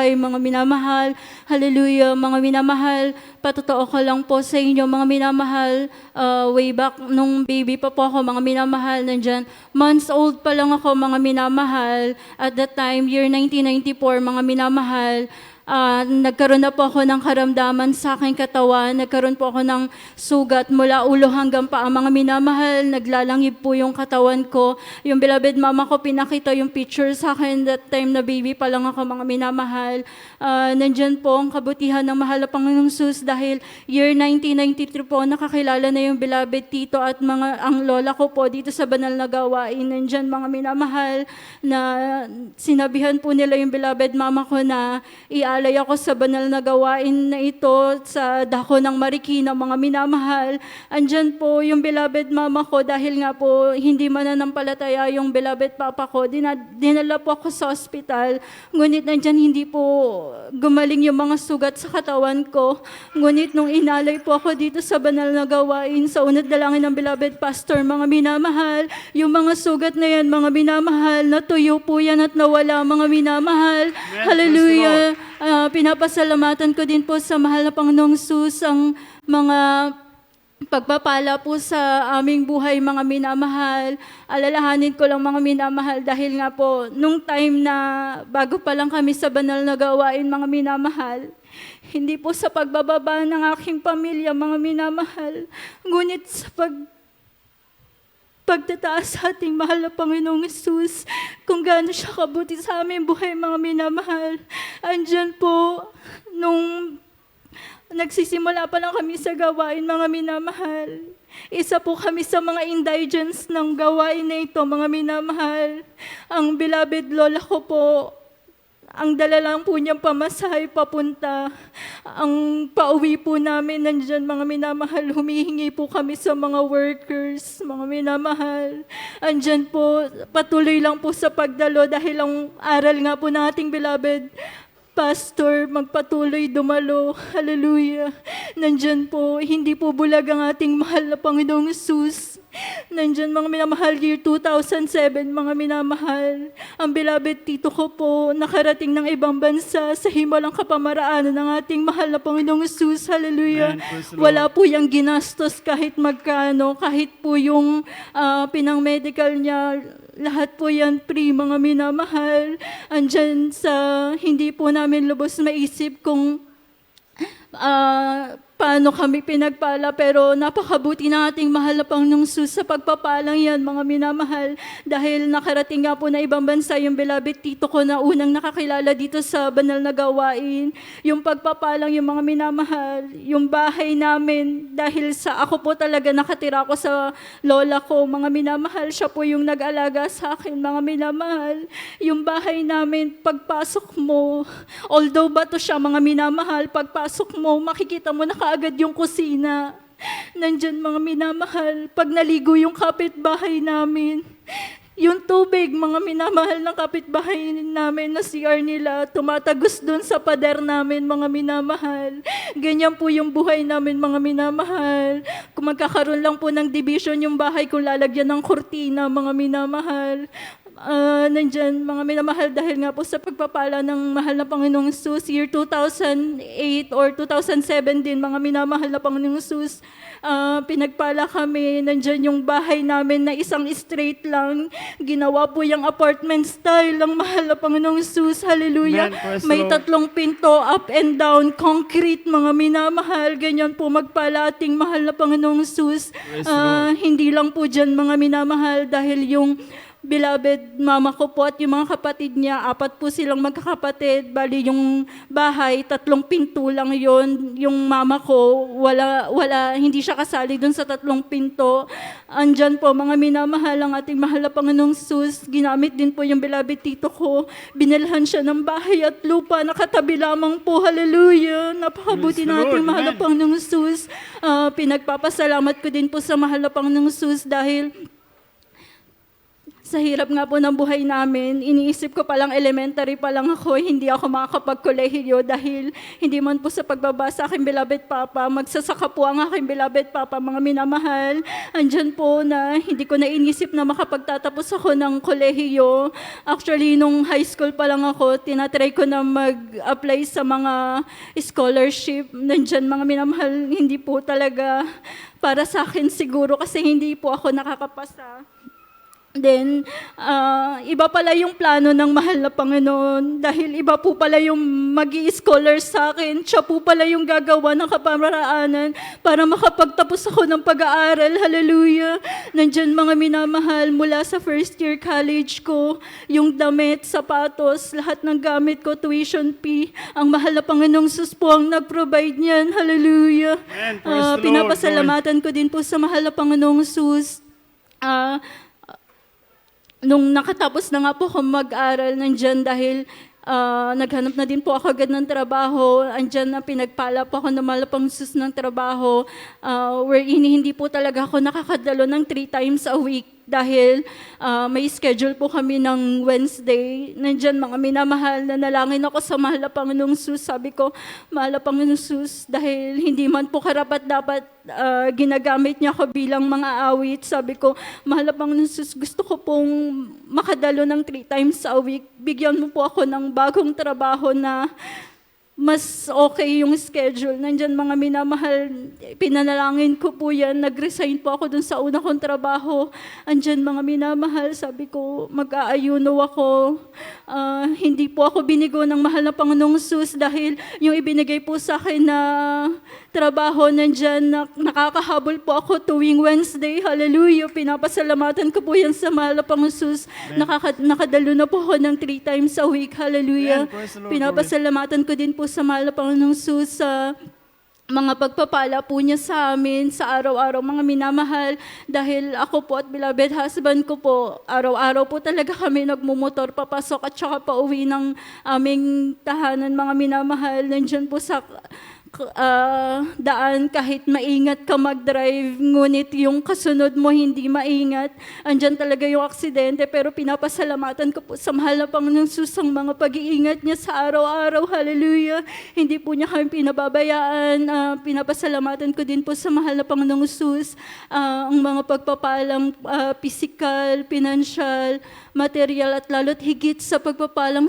buhay, mga minamahal. Hallelujah, mga minamahal. Patotoo ko lang po sa inyo, mga minamahal, way back nung baby pa po ako, mga minamahal, nandyan, months old pa lang ako, mga minamahal. At that time, year 1994, mga minamahal, nagkaroon na po ako ng karamdaman sa aking katawan, nagkaroon po ako ng sugat mula ulo hanggang paa, mga minamahal, naglalangib po yung katawan ko. Yung beloved mama ko, pinakita yung picture sa akin that time na baby pa lang ako, mga minamahal. Nandyan po ang kabutihan ng mahal na Panginoong Sus dahil year 1993 po, nakakilala na yung beloved tito at ang lola ko po dito sa banal na gawain. Nandyan, mga minamahal, na sinabihan po nila yung beloved mama ko na alay ako sa banal na gawain na ito sa dako ng Marikina, mga minamahal. Andyan po yung beloved mama ko dahil nga po hindi mananampalataya yung beloved papa ko. Dinala po ako sa ospital. Ngunit nandyan hindi po gumaling yung mga sugat sa katawan ko. Ngunit nung inalay po ako dito sa banal na gawain, sa unat dalangin ng beloved pastor, mga minamahal, yung mga sugat na yan, mga minamahal, natuyo po yan at nawala, mga minamahal. Hallelujah. Pinapasalamatan ko din po sa mahal na Panginoong Sus ang mga pagpapala po sa aming buhay, mga minamahal. Alalahanin ko lang, mga minamahal, dahil nga po nung time na bago pa lang kami sa banal na gawain, mga minamahal, hindi po sa pagbababa ng aking pamilya, mga minamahal, ngunit sa pagtataas sa ating mahal na Panginoong Jesus, kung gaano siya kabuti sa aming buhay, mga minamahal. Andyan po, nung nagsisimula pa lang kami sa gawain, mga minamahal, isa po kami sa mga indigents ng gawain na ito, mga minamahal. Ang beloved lola ko po, ang dala lang po niyang pamasahe papunta. Ang pauwi po namin, nandyan, mga minamahal, humihingi po kami sa mga workers, mga minamahal. Andyan po, patuloy lang po sa pagdalo dahil ang aral nga po ng ating beloved pastor, magpatuloy dumalo. Hallelujah. Nandyan po, hindi po bulag ang ating mahal na Panginoong Jesus. Nandyan, mga minamahal, year 2007, mga minamahal. Ang beloved tito ko po, nakarating ng ibang bansa sa himalang kapamaraanan ng ating mahal na Panginoong Jesus. Hallelujah. Wala po yung ginastos kahit magkano, kahit po yung pinang-medical niya, lahat po yan free, mga minamahal. Andyan sa hindi po namin lubos maisip kung paano kami pinagpala, pero napakabuti na ating mahal na Panginoong Sus sa pagpapalang yan, mga minamahal, dahil nakarating nga po na ibang bansa yung beloved tito ko na unang nakakilala dito sa banal na gawain. Yung pagpapalang, yung mga minamahal, yung bahay namin, dahil sa ako po talaga nakatira ko sa lola ko, mga minamahal, siya po yung nag-alaga sa akin, mga minamahal. Yung bahay namin, pagpasok mo, although bato siya, mga minamahal, pagpasok mo, makikita mo na kaagad yung kusina. Nandyan, mga minamahal, pag naligo yung kapitbahay namin, yung tubig, mga minamahal ng kapitbahay namin na CR nila, tumatagos doon sa pader namin, mga minamahal. Ganyan po yung buhay namin, mga minamahal. Kung magkakaroon lang po ng division yung bahay, kung lalagyan ng kurtina, mga minamahal. Nandyan, mga minamahal, dahil nga po sa pagpapala ng mahal na Panginoong Jesus, year 2008 or 2007 din, mga minamahal na Panginoong Jesus, pinagpala kami. Nandyan yung bahay namin na isang straight lang, ginawa po yung apartment style ng mahal na Panginoong Jesus. Hallelujah. May 3 pinto, up and down, concrete, mga minamahal. Ganyan po magpala ating mahal na Panginoong Jesus. Hindi lang po dyan, mga minamahal, dahil yung beloved mama ko po at yung mga kapatid niya, 4 po silang magkakapatid. Bali yung bahay, 3 pinto lang yon. Yung mama ko, hindi siya kasali dun sa 3 pinto. Andyan po, mga minamahal, ang ating mahal na Panginoong Sus. Ginamit din po yung beloved tito ko. Binilhan siya ng bahay at lupa, nakatabi lamang po. Hallelujah. Napakabuti na ating mahal na Panginoong Sus. Pinagpapasalamat ko din po sa mahal na Panginoong Sus dahil Sa hirap nga po ng buhay namin, iniisip ko palang elementary pa lang ako, hindi ako makakapagkolehiyo dahil hindi man po sa pagbaba sa aking beloved Papa, magsasaka po ang aking beloved Papa, mga minamahal. Andyan po na hindi ko na inisip na makapagtatapos ako ng kolehiyo. Actually, nung high school pa lang ako, tinatry ko na mag-apply sa mga scholarship. Nandyan mga minamahal, hindi po talaga para sa akin siguro kasi hindi po ako nakakapasa. Then, iba pala yung plano ng mahal na Panginoon dahil iba po pala yung mag-i-scholar sa akin. Siya po pala yung gagawa ng kapamaraanan para makapagtapos ako ng pag-aaral. Hallelujah! Nandyan mga minamahal mula sa first year college ko, yung damit, sapatos, lahat ng gamit ko, tuition fee. Ang mahal na Panginoong Sus po ang nag-provide niyan. Hallelujah! Amen. Praise the Lord. Pinapasalamatan ko din po sa mahal na Panginoong Sus. Nung nakatapos na nga po ako mag-aral, nandyan dahil naghanap na din po ako agad ng trabaho. Andyan na pinagpala po ako na malapang sus ng trabaho wherein hindi po talaga ako nakakadalo ng 3 times a week dahil may schedule po kami ng Wednesday. Nandyan mga minamahal, nanalangin ako sa mahal na Panginoong Sus. Sabi ko, mahal na Panginoong Sus, dahil hindi man po karapat-dapat ginagamit niya ako bilang mga awit. Sabi ko, mahal na Panginoong Sus, gusto ko pong makadalo ng 3 times a week. Bigyan mo po ako ng bagong trabaho na mas okay yung schedule. Nandyan mga minamahal, pinanalangin ko po yan. Nag-resign po ako dun sa una kong trabaho. Andyan mga minamahal, sabi ko, mag-aayuno ako. Hindi po ako binigo ng mahal na Panginoong Sus dahil yung ibinigay po sa akin na trabaho nandyan, nakakahabol po ako tuwing Wednesday. Hallelujah! Pinapasalamatan ko po yan sa mahal na Panginoong Sus. Nakadalo na po ako ng 3 times a week. Hallelujah! Amen. Praise the Lord. Pinapasalamatan ko din po sa mahal na Panginoong Sus sa mga pagpapala po niya sa amin sa araw-araw, mga minamahal, dahil ako po at beloved husband ko po, araw-araw po talaga kami nagmumotor papasok at saka pauwi ng aming tahanan, mga minamahal. Nandyan po sa daan kahit maingat ka mag-drive, ngunit yung kasunod mo hindi maingat, andyan talaga yung aksidente. Pero pinapasalamatan ko po sa mahal na Panginoong Sus ang mga pag-iingat niya sa araw-araw. Hallelujah! Hindi po niya kami pinababayaan. Pinapasalamatan ko din po sa mahal na Panginoong Sus ang mga pagpapalang physical, financial, material at lalo't higit sa pagpapalang